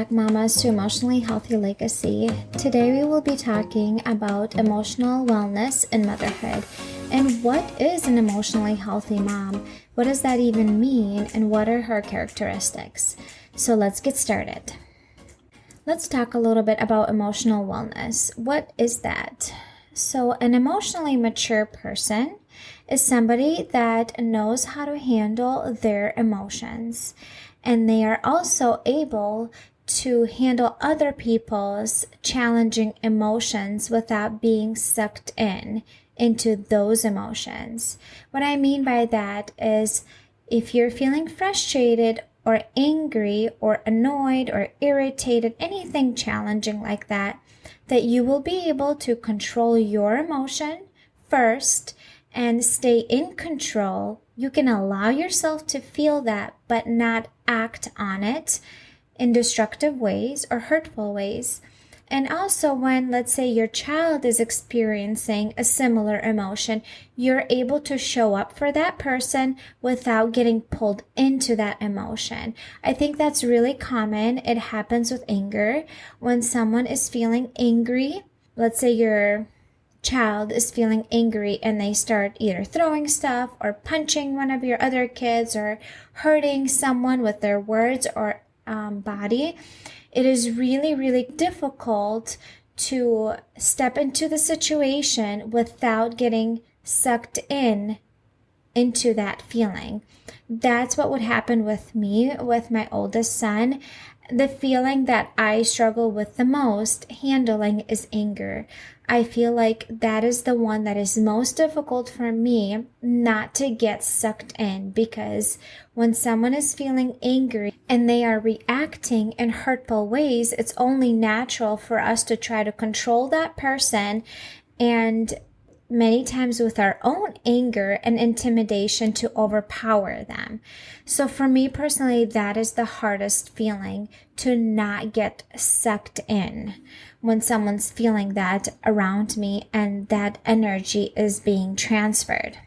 back, mamas, to Emotionally Healthy Legacy. Today we will be talking about emotional wellness and motherhood. And what is an emotionally healthy mom? What does that even mean? And what are her characteristics? So let's get started. Let's talk a little bit about emotional wellness. What is that? So an emotionally mature person is somebody that knows how to handle their emotions. And they are also able to handle other people's challenging emotions without being sucked into those emotions. What I mean by that is if you're feeling frustrated or angry or annoyed or irritated, anything challenging like that, that you will be able to control your emotion first and stay in control. You can allow yourself to feel that, but not act on it in destructive ways or hurtful ways. And also when, let's say, your child is experiencing a similar emotion, you're able to show up for that person without getting pulled into that emotion. I think that's really common. It happens with anger. When someone is feeling angry, let's say your child is feeling angry and they start either throwing stuff or punching one of your other kids or hurting someone with their words or body, it is really, really difficult to step into the situation without getting sucked into that feeling. That's what would happen with me, with my oldest son. The feeling that I struggle with the most handling is anger. I feel like that is the one that is most difficult for me not to get sucked in, because when someone is feeling angry and they are reacting in hurtful ways, it's only natural for us to try to control that person, and many times with our own anger and intimidation to overpower them. So for me personally, that is the hardest feeling, to not get sucked in when someone's feeling that around me and that energy is being transferred.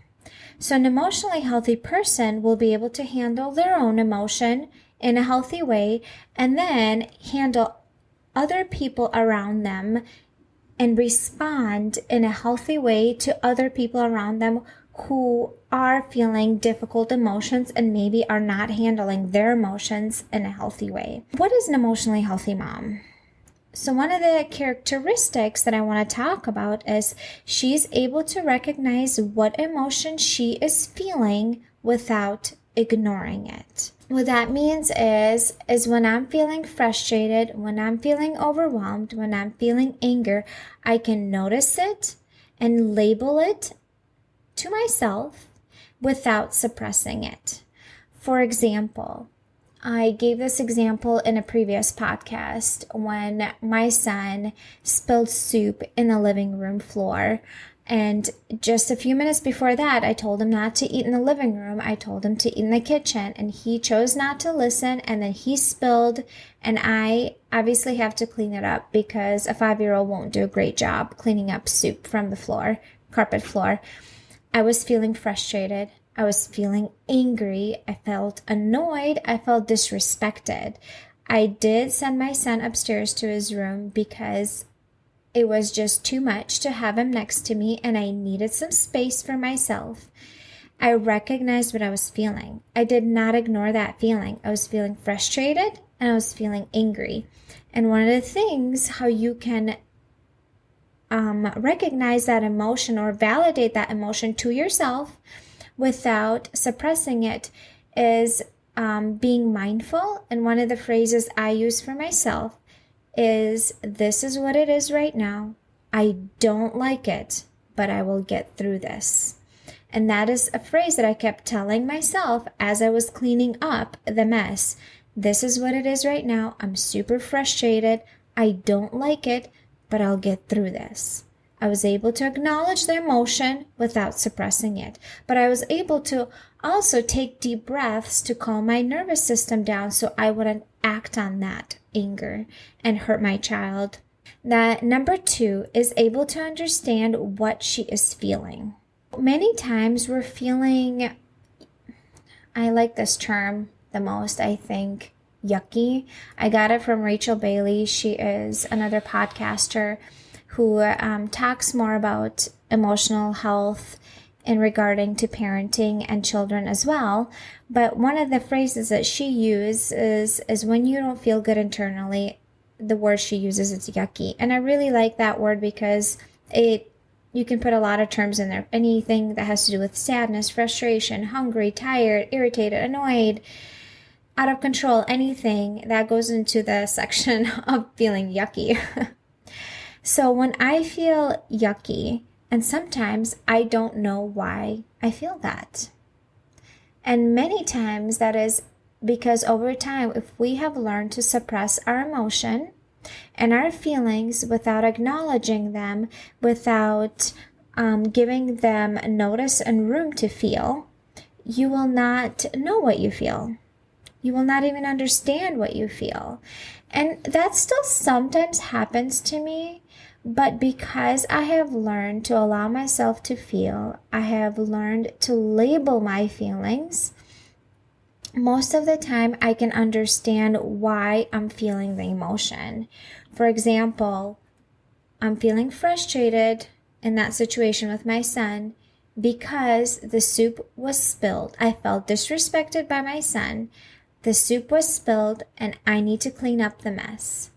So an emotionally healthy person will be able to handle their own emotion in a healthy way and then handle other people around them and respond in a healthy way to other people around them who are feeling difficult emotions and maybe are not handling their emotions in a healthy way. What is an emotionally healthy mom? So one of the characteristics that I want to talk about is she's able to recognize what emotion she is feeling without ignoring it. What that means is when I'm feeling frustrated, when I'm feeling overwhelmed, when I'm feeling anger, I can notice it and label it to myself without suppressing it. For example, I gave this example in a previous podcast when my son spilled soup in the living room floor. And just a few minutes before that, I told him not to eat in the living room. I told him to eat in the kitchen, and he chose not to listen. And then he spilled, and I obviously have to clean it up because a 5-year-old won't do a great job cleaning up soup from the floor, carpet floor. I was feeling frustrated. I was feeling angry. I felt annoyed. I felt disrespected. I did send my son upstairs to his room because it was just too much to have him next to me, and I needed some space for myself. I recognized what I was feeling. I did not ignore that feeling. I was feeling frustrated and I was feeling angry. And one of the things how you can recognize that emotion or validate that emotion to yourself without suppressing it is being mindful. And one of the phrases I use for myself is, this is what it is right now. I don't like it, but I will get through this. And that is a phrase that I kept telling myself as I was cleaning up the mess. This is what it is right now. I'm super frustrated. I don't like it, but I'll get through this. I was able to acknowledge the emotion without suppressing it, but I was able to also take deep breaths to calm my nervous system down so I wouldn't act on that anger and hurt my child. That number 2 is able to understand what she is feeling. Many times we're feeling, I like this term the most, I think, yucky. I got it from Rachel Bailey. She is another podcaster who talks more about emotional health in regarding to parenting and children as well. But one of the phrases that she uses is when you don't feel good internally, the word she uses is yucky. And I really like that word because you can put a lot of terms in there. Anything that has to do with sadness, frustration, hungry, tired, irritated, annoyed, out of control, anything that goes into the section of feeling yucky. So when I feel yucky, and sometimes I don't know why I feel that. And many times that is because over time, if we have learned to suppress our emotion and our feelings without acknowledging them, without giving them notice and room to feel, you will not know what you feel. You will not even understand what you feel. And that still sometimes happens to me. But because I have learned to allow myself to feel, I have learned to label my feelings, most of the time I can understand why I'm feeling the emotion. For example, I'm feeling frustrated in that situation with my son because the soup was spilled. I felt disrespected by my son. The soup was spilled and I need to clean up the mess.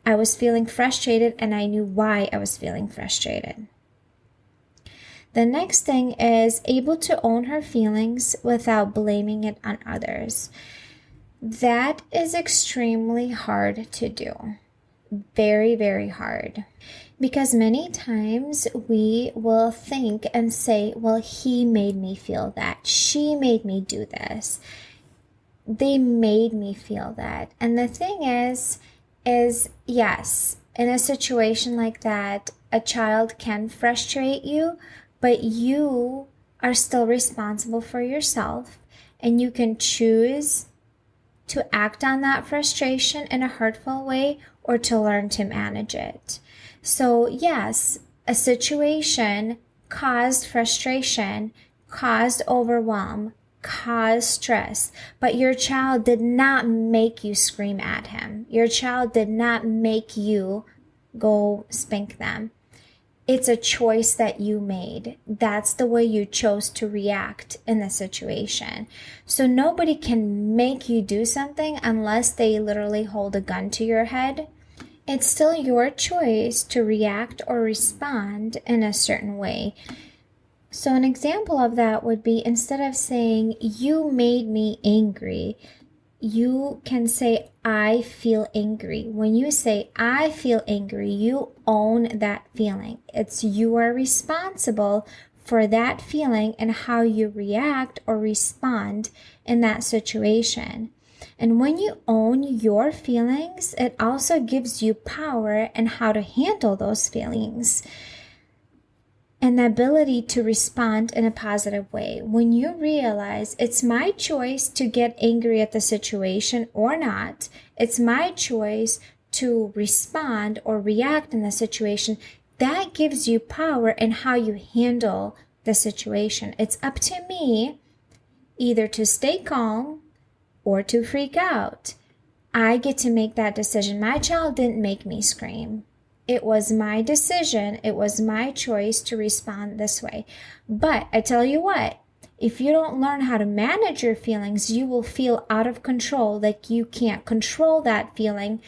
I was feeling frustrated and I knew why I was feeling frustrated. The next thing is able to own her feelings without blaming it on others. That is extremely hard to do. Very, very hard. Because many times we will think and say, well, he made me feel that. She made me do this. They made me feel that. And the thing is yes, in a situation like that, a child can frustrate you, but you are still responsible for yourself, and you can choose to act on that frustration in a hurtful way or to learn to manage it. So yes, a situation caused frustration, caused overwhelm, cause stress, but your child did not make you scream at him. Your child did not make you go spank them. It's a choice that you made. That's the way you chose to react in the situation. So nobody can make you do something unless they literally hold a gun to your head. It's still your choice to react or respond in a certain way. So an example of that would be, instead of saying, you made me angry, you can say, I feel angry. When you say, I feel angry, you own that feeling. You are responsible for that feeling and how you react or respond in that situation. And when you own your feelings, it also gives you power in how to handle those feelings and the ability to respond in a positive way. When you realize it's my choice to get angry at the situation or not, it's my choice to respond or react in the situation, that gives you power in how you handle the situation. It's up to me either to stay calm or to freak out. I get to make that decision. My child didn't make me scream. It was my decision. It was my choice to respond this way. But I tell you what, if you don't learn how to manage your feelings, you will feel out of control, like you can't control that feeling.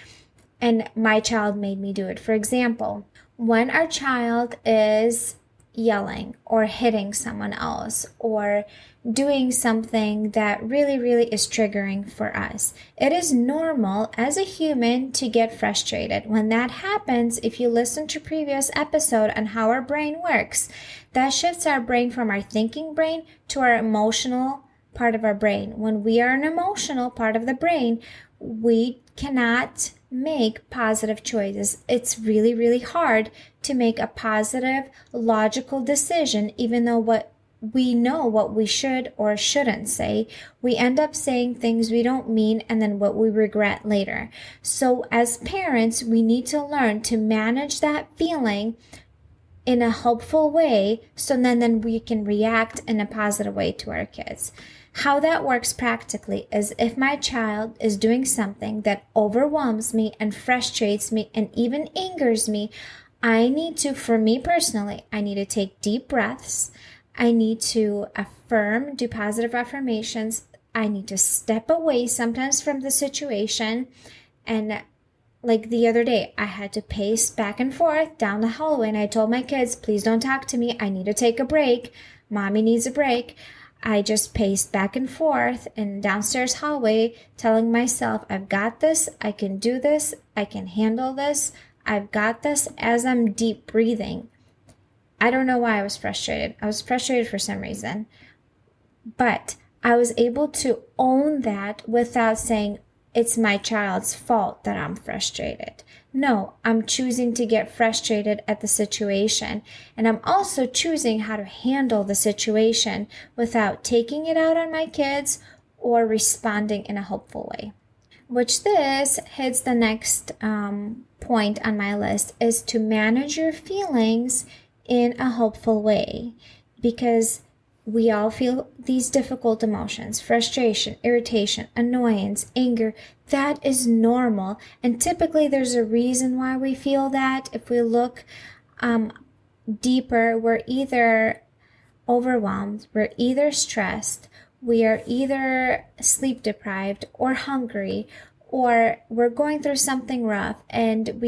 And my child made me do it. For example, when our child is yelling or hitting someone else or doing something that really, really is triggering for us, it is normal as a human to get frustrated. When that happens, if you listen to previous episode on how our brain works, that shifts our brain from our thinking brain to our emotional part of our brain. When we are an emotional part of the brain, we cannot make positive choices. It's really, really hard to make a positive, logical decision, even though what we know what we should or shouldn't say. We end up saying things we don't mean and then what we regret later. So as parents, we need to learn to manage that feeling in a hopeful way, so then we can react in a positive way to our kids. How that works practically is if my child is doing something that overwhelms me and frustrates me and even angers me, I need to, for me personally, I need to take deep breaths. I need to affirm, do positive affirmations. I need to step away sometimes from the situation. And like the other day, I had to pace back and forth down the hallway, and I told my kids, please don't talk to me. I need to take a break. Mommy needs a break. I just paced back and forth in downstairs hallway, telling myself, I've got this. I can do this. I can handle this. I've got this, as I'm deep breathing. I don't know why I was frustrated. I was frustrated for some reason, but I was able to own that without saying, it's my child's fault that I'm frustrated. No, I'm choosing to get frustrated at the situation. And I'm also choosing how to handle the situation without taking it out on my kids or responding in a hopeful way. Which this hits the next point on my list, is to manage your feelings in a hopeful way, because we all feel these difficult emotions: frustration, irritation, annoyance, anger. That is normal. And typically there's a reason why we feel that. If we look deeper, we're either overwhelmed, we're either stressed, we are either sleep deprived or hungry, or we're going through something rough and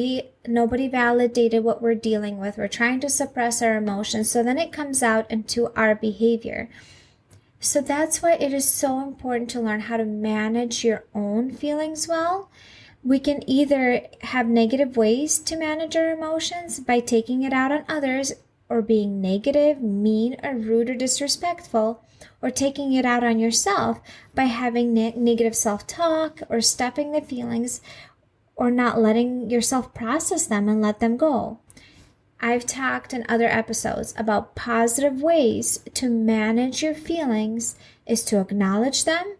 nobody validated what we're dealing with. We're trying to suppress our emotions, so then it comes out into our behavior. So that's why it is so important to learn how to manage your own feelings well. We can either have negative ways to manage our emotions by taking it out on others, or being negative, mean, or rude or disrespectful, or taking it out on yourself by having negative self-talk or stuffing the feelings, or not letting yourself process them and let them go. I've talked in other episodes about positive ways to manage your feelings is to acknowledge them,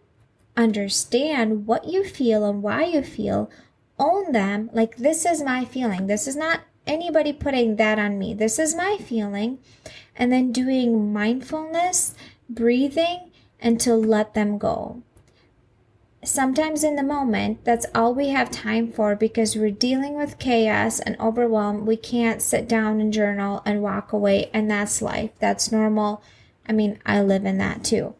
understand what you feel and why you feel, own them. Like, this is my feeling. This is not anybody putting that on me. This is my feeling. And then doing mindfulness, breathing, and to let them go. Sometimes in the moment, that's all we have time for, because we're dealing with chaos and overwhelm. We can't sit down and journal and walk away, and that's life. That's normal. I mean, I live in that too.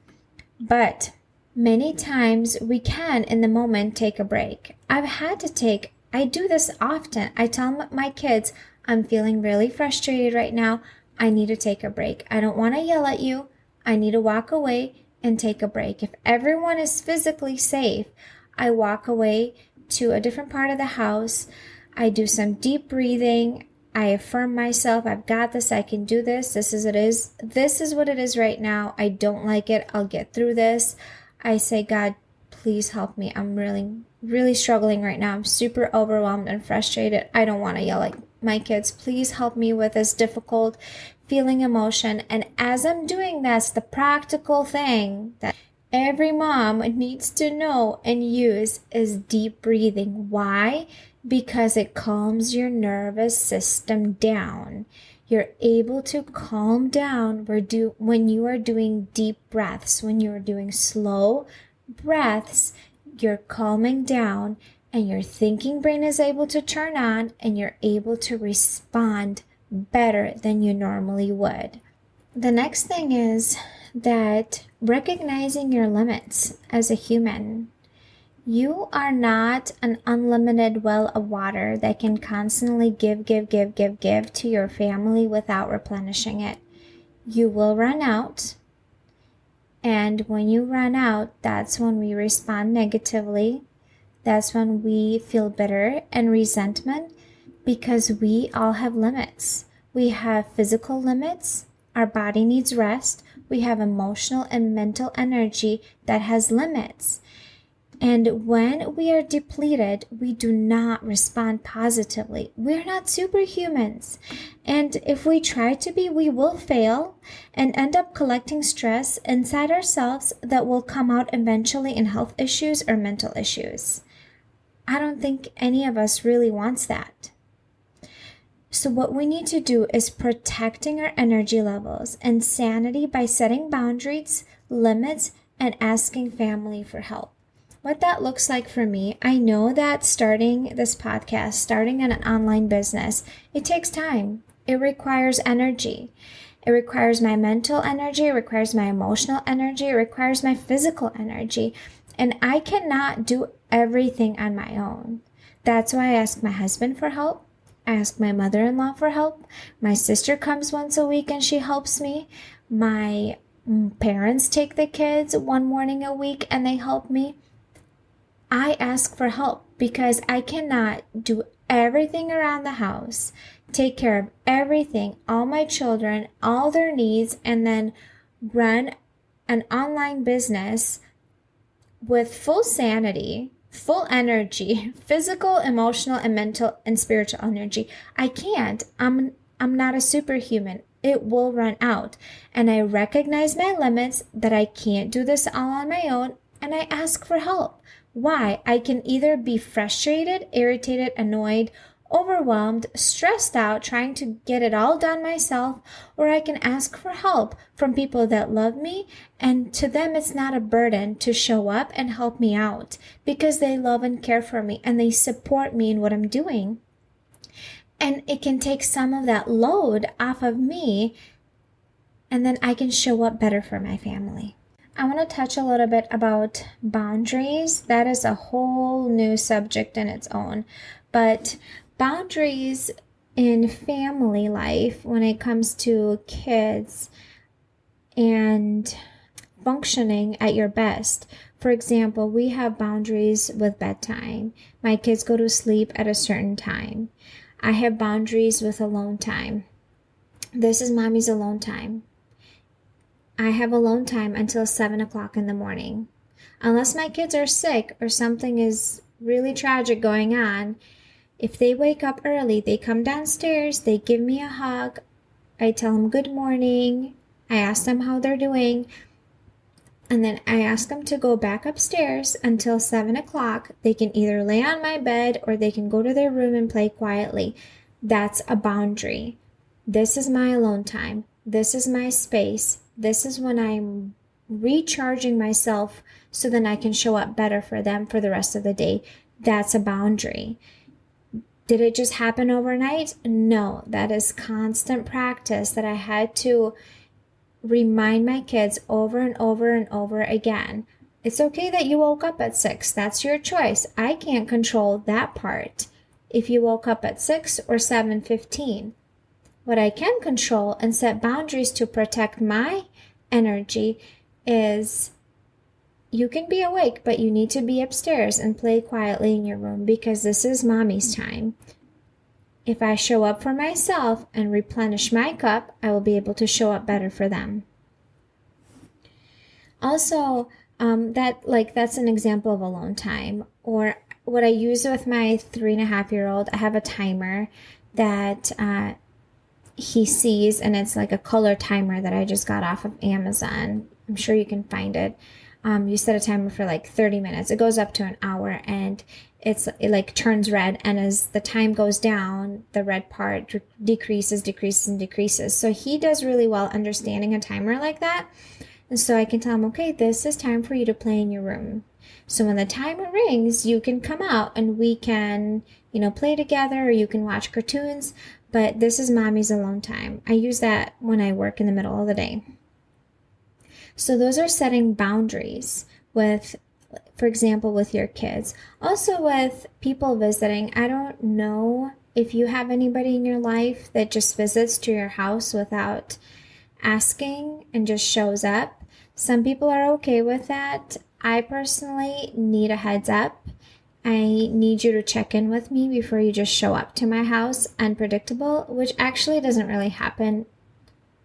But many times we can, in the moment, take a break. I do this often. I tell my kids, I'm feeling really frustrated right now. I need to take a break. I don't want to yell at you. I need to walk away and take a break. If everyone is physically safe, I walk away to a different part of the house. I do some deep breathing. I affirm myself. I've got this. I can do this. This is what it is right now. I don't like it. I'll get through this. I say, God, please help me. I'm really, really struggling right now. I'm super overwhelmed and frustrated. I don't want to yell at my kids. Please help me with this difficult feeling emotion. And as I'm doing that's the practical thing that every mom needs to know and use is deep breathing. Why? Because it calms your nervous system down. You're able to calm down when you are doing deep breaths. When you're doing slow breaths, you're calming down, and your thinking brain is able to turn on, and you're able to respond better than you normally would. The next thing is that recognizing your limits as a human. You are not an unlimited well of water that can constantly give to your family without replenishing it. You will run out. And when you run out, that's when we respond negatively. That's when we feel bitter and resentment, because we all have limits. We have physical limits. Our body needs rest. We have emotional and mental energy that has limits. And when we are depleted, we do not respond positively. We're not superhumans. And if we try to be, we will fail and end up collecting stress inside ourselves that will come out eventually in health issues or mental issues. I don't think any of us really wants that. So what we need to do is protecting our energy levels and sanity by setting boundaries, limits, and asking family for help. What that looks like for me, I know that starting this podcast, starting an online business, it takes time. It requires energy. It requires my mental energy, it requires my emotional energy, it requires my physical energy. And I cannot do everything on my own. That's why I ask my husband for help. I ask my mother-in-law for help. My sister comes once a week and she helps me. My parents take the kids one morning a week and they help me. I ask for help because I cannot do everything around the house, take care of everything, all my children, all their needs, and then run an online business with full sanity, full energy, physical, emotional, and mental and spiritual energy. I can't. I'm not a superhuman. It will run out. And I recognize my limits, that I can't do this all on my own, and I ask for help. Why? I can either be frustrated, irritated, annoyed, overwhelmed, stressed out, trying to get it all done myself, or I can ask for help from people that love me, and to them it's not a burden to show up and help me out because they love and care for me and they support me in what I'm doing. And it can take some of that load off of me, and then I can show up better for my family. I want to touch a little bit about boundaries. That is a whole new subject in its own. But boundaries in family life, when it comes to kids and functioning at your best. For example, we have boundaries with bedtime. My kids go to sleep at a certain time. I have boundaries with alone time. This is mommy's alone time. I have alone time until 7 o'clock in the morning. Unless my kids are sick or something is really tragic going on, if they wake up early, they come downstairs, they give me a hug, I tell them good morning, I ask them how they're doing, and then I ask them to go back upstairs until 7 o'clock. They can either lay on my bed or they can go to their room and play quietly. That's a boundary. This is my alone time. This is my space. This is when I'm recharging myself so then I can show up better for them for the rest of the day. That's a boundary. Did it just happen overnight? No, that is constant practice that I had to remind my kids over and over and over again. It's okay that you woke up at 6. That's your choice. I can't control that part. If you woke up at 6 or 7:15. What I can control and set boundaries to protect my energy is you can be awake, but you need to be upstairs and play quietly in your room because this is mommy's time. If I show up for myself and replenish my cup, I will be able to show up better for them. Also, that's an example of alone time. Or what I use with my 3.5-year-old, I have a timer that he sees, and it's like a color timer that I just got off of Amazon. I'm sure you can find it. You set a timer for like 30 minutes. It goes up to an hour, and it like turns red. And as the time goes down, the red part decreases. So he does really well understanding a timer like that. And so I can tell him, okay, this is time for you to play in your room. So when the timer rings, you can come out and we can, play together, or you can watch cartoons. But this is mommy's alone time. I use that when I work in the middle of the day. So those are setting boundaries with, for example, with your kids. Also with people visiting. I don't know if you have anybody in your life that just visits to your house without asking and just shows up. Some people are okay with that. I personally need a heads up. I need you to check in with me before you just show up to my house unpredictable, which actually doesn't really happen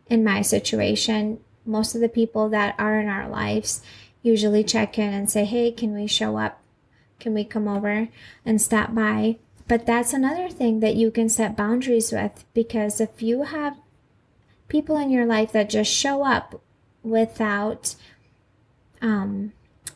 in my situation. Most of the people that are in our lives usually check in and say, hey, can we show up? Can we come over and stop by? But that's another thing that you can set boundaries with, because if you have people in your life that just show up without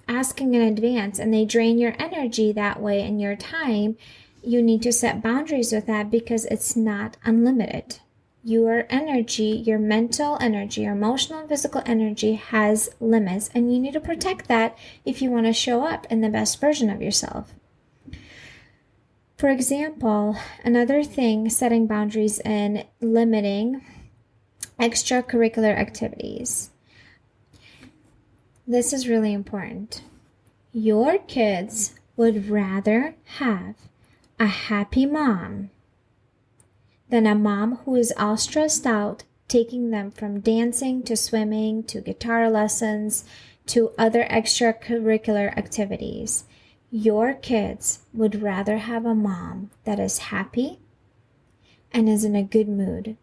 asking in advance, and they drain your energy that way and your time, you need to set boundaries with that because it's not unlimited. Your energy, your mental energy, your emotional and physical energy has limits, and you need to protect that if you want to show up in the best version of yourself. For example, another thing, setting boundaries and limiting extracurricular activities. This is really important. Your kids would rather have a happy mom than a mom who is all stressed out, taking them from dancing to swimming to guitar lessons to other extracurricular activities. Your kids would rather have a mom that is happy and is in a good mood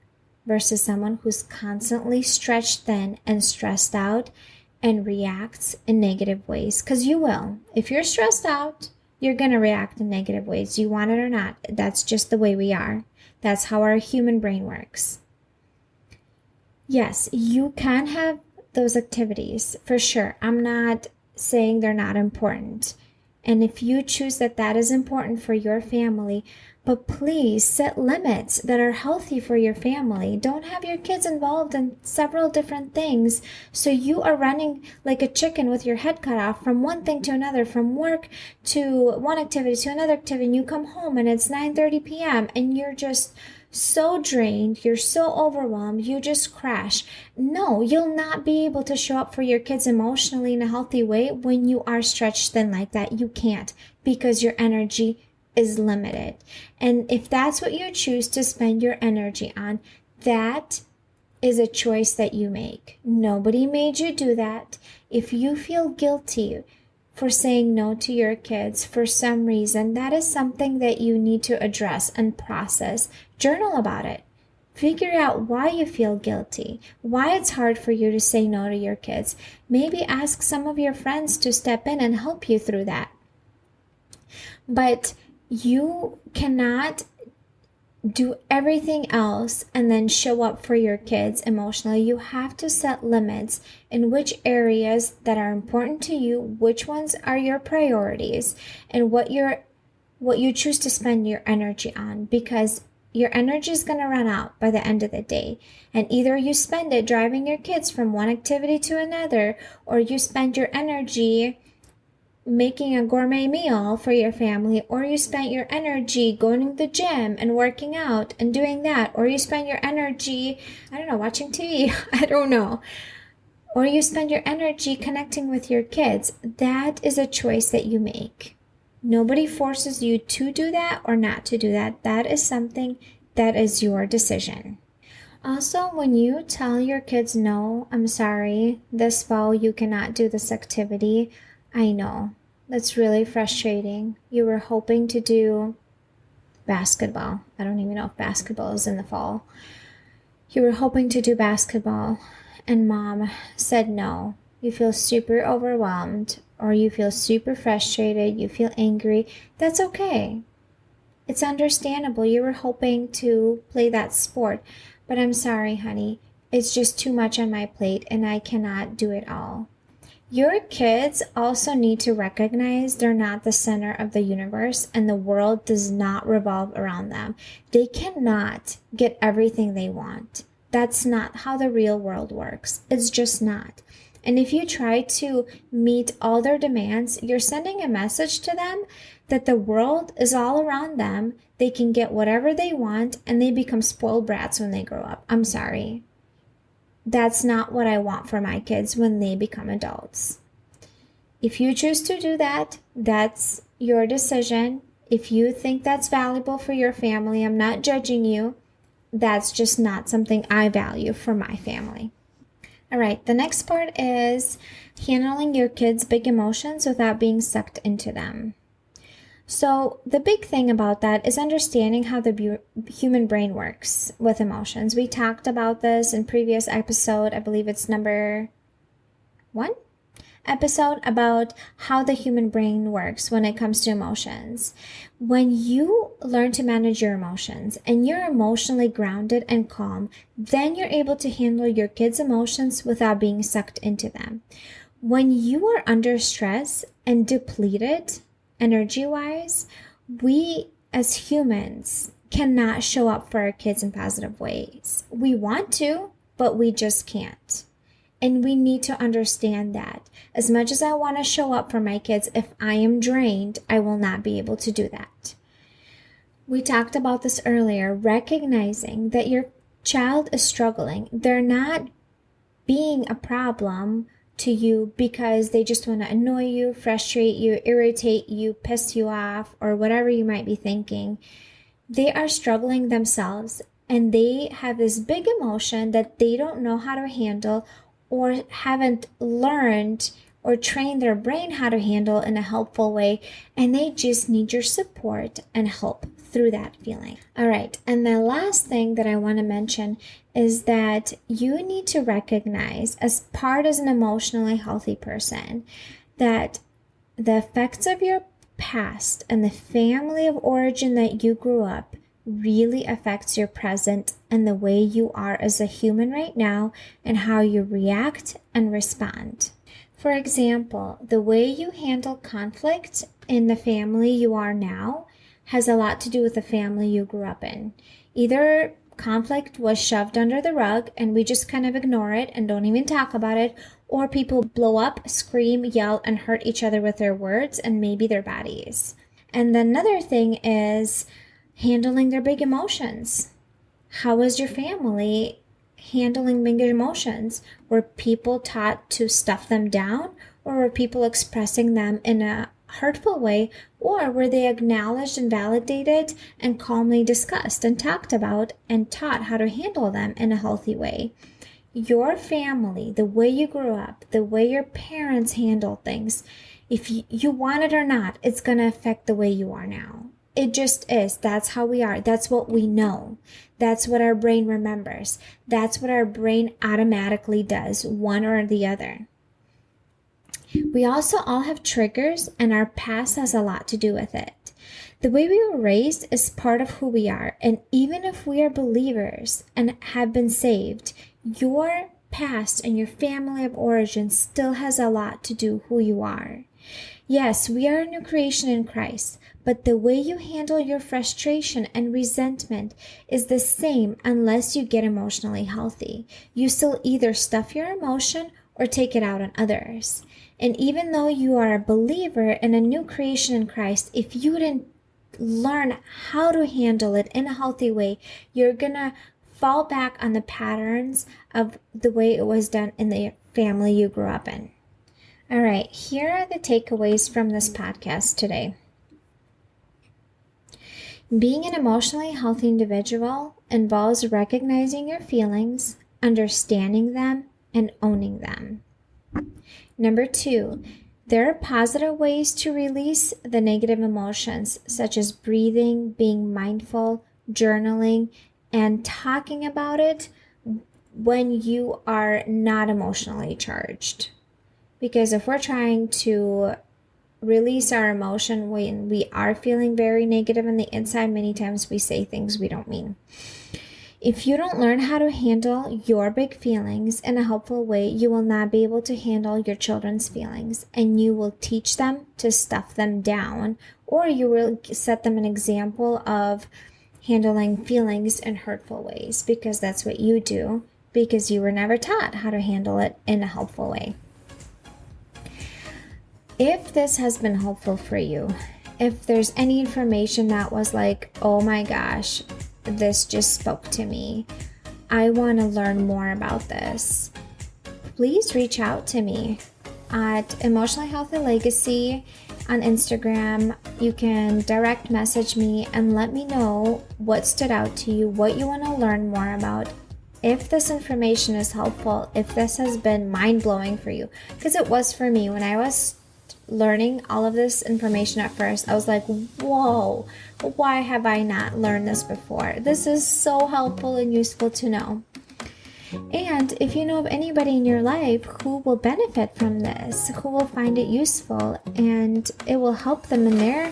versus someone who's constantly stretched thin and stressed out and reacts in negative ways. Because you will. If you're stressed out, you're going to react in negative ways. You want it or not. That's just the way we are. That's how our human brain works. Yes, you can have those activities for sure. I'm not saying they're not important. And if you choose that is important for your family, but please set limits that are healthy for your family. Don't have your kids involved in several different things. So you are running like a chicken with your head cut off from one thing to another, from work to one activity to another activity. And you come home and it's 9:30 p.m. and you're just so drained, you're so overwhelmed, you just crash. No, you'll not be able to show up for your kids emotionally in a healthy way when you are stretched thin like that. You can't, because your energy is limited. And if that's what you choose to spend your energy on, that is a choice that you make. Nobody made you do that. If you feel guilty for saying no to your kids for some reason, that is something that you need to address and process. Journal about it. Figure out why you feel guilty, why it's hard for you to say no to your kids. Maybe ask some of your friends to step in and help you through that. But you cannot do everything else and then show up for your kids emotionally. You have to set limits in which areas that are important to you, which ones are your priorities, and what you choose to spend your energy on, because your energy is going to run out by the end of the day. And either you spend it driving your kids from one activity to another, or you spend your energy making a gourmet meal for your family, or you spent your energy going to the gym and working out and doing that, or you spend your energy, watching TV, I don't know, or you spend your energy connecting with your kids. That is a choice that you make. Nobody forces you to do that or not to do that. That is something that is your decision. Also, when you tell your kids, no, I'm sorry, this fall you cannot do this activity, I know. That's really frustrating. You were hoping to do basketball. I don't even know if basketball is in the fall. You were hoping to do basketball and mom said no. You feel super overwhelmed or you feel super frustrated. You feel angry. That's okay. It's understandable. You were hoping to play that sport, but I'm sorry, honey. It's just too much on my plate and I cannot do it all. Your kids also need to recognize they're not the center of the universe and the world does not revolve around them. They cannot get everything they want. That's not how the real world works. It's just not. And if you try to meet all their demands, you're sending a message to them that the world is all around them. They can get whatever they want and they become spoiled brats when they grow up. I'm sorry. That's not what I want for my kids when they become adults. If you choose to do that, that's your decision. If you think that's valuable for your family, I'm not judging you. That's just not something I value for my family. All right, the next part is handling your kids' big emotions without being sucked into them. So the big thing about that is understanding how the human brain works with emotions. We talked about this in previous episode. I believe it's number 1 episode about how the human brain works when it comes to emotions. When you learn to manage your emotions and you're emotionally grounded and calm, then you're able to handle your kids' emotions without being sucked into them. When you are under stress and depleted, energy-wise, we as humans, cannot show up for our kids in positive ways. We want to, but we just can't. And we need to understand that. As much as I want to show up for my kids, if I am drained, I will not be able to do that. We talked about this earlier, recognizing that your child is struggling. They're not being a problem to you because they just want to annoy you, frustrate you, irritate you, piss you off, or whatever you might be thinking. They are struggling themselves, and they have this big emotion that they don't know how to handle or haven't learned or trained their brain how to handle in a helpful way, and they just need your support and help through that feeling. All right, and the last thing that I want to mention is that you need to recognize, as an emotionally healthy person, that the effects of your past and the family of origin that you grew up really affects your present and the way you are as a human right now and how you react and respond. For example, the way you handle conflict in the family you are now has a lot to do with the family you grew up in. Either conflict was shoved under the rug and we just kind of ignore it and don't even talk about it, or people blow up, scream, yell, and hurt each other with their words and maybe their bodies. And then another thing is handling their big emotions. How is your family handling big emotions? Were people taught to stuff them down, or were people expressing them in a hurtful way, or were they acknowledged and validated and calmly discussed and talked about and taught how to handle them in a healthy way? Your family, the way you grew up, the way your parents handled things, if you want it or not, it's going to affect the way you are now. It just is. That's how we are. That's what we know. That's what our brain remembers. That's what our brain automatically does, one or the other. We also all have triggers, and our past has a lot to do with it. The way we were raised is part of who we are, and even if we are believers and have been saved, your past and your family of origin still has a lot to do who you are. Yes, we are a new creation in Christ, but the way you handle your frustration and resentment is the same unless you get emotionally healthy. You still either stuff your emotion or take it out on others. And even though you are a believer and a new creation in Christ, if you didn't learn how to handle it in a healthy way, you're going to fall back on the patterns of the way it was done in the family you grew up in. All right, here are the takeaways from this podcast today. Being an emotionally healthy individual involves recognizing your feelings, understanding them, and owning them. Number 2, there are positive ways to release the negative emotions, such as breathing, being mindful, journaling, and talking about it when you are not emotionally charged. Because if we're trying to release our emotion when we are feeling very negative on the inside, many times we say things we don't mean. If you don't learn how to handle your big feelings in a helpful way, you will not be able to handle your children's feelings, and you will teach them to stuff them down, or you will set them an example of handling feelings in hurtful ways, because that's what you do, because you were never taught how to handle it in a helpful way. If this has been helpful for you, if there's any information that was like, oh my gosh, this just spoke to me, I want to learn more about this, please reach out to me at Emotionally Healthy Legacy on Instagram. You can direct message me and let me know what stood out to you, what you want to learn more about. If this information is helpful, if this has been mind-blowing for you, because it was for me when I was learning all of this information at first, I was like, whoa, why have I not learned this before? This is so helpful and useful to know. And if you know of anybody in your life who will benefit from this, who will find it useful and it will help them in their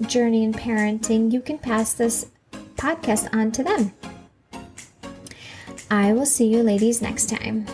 journey in parenting, you can pass this podcast on to them. I will see you ladies next time.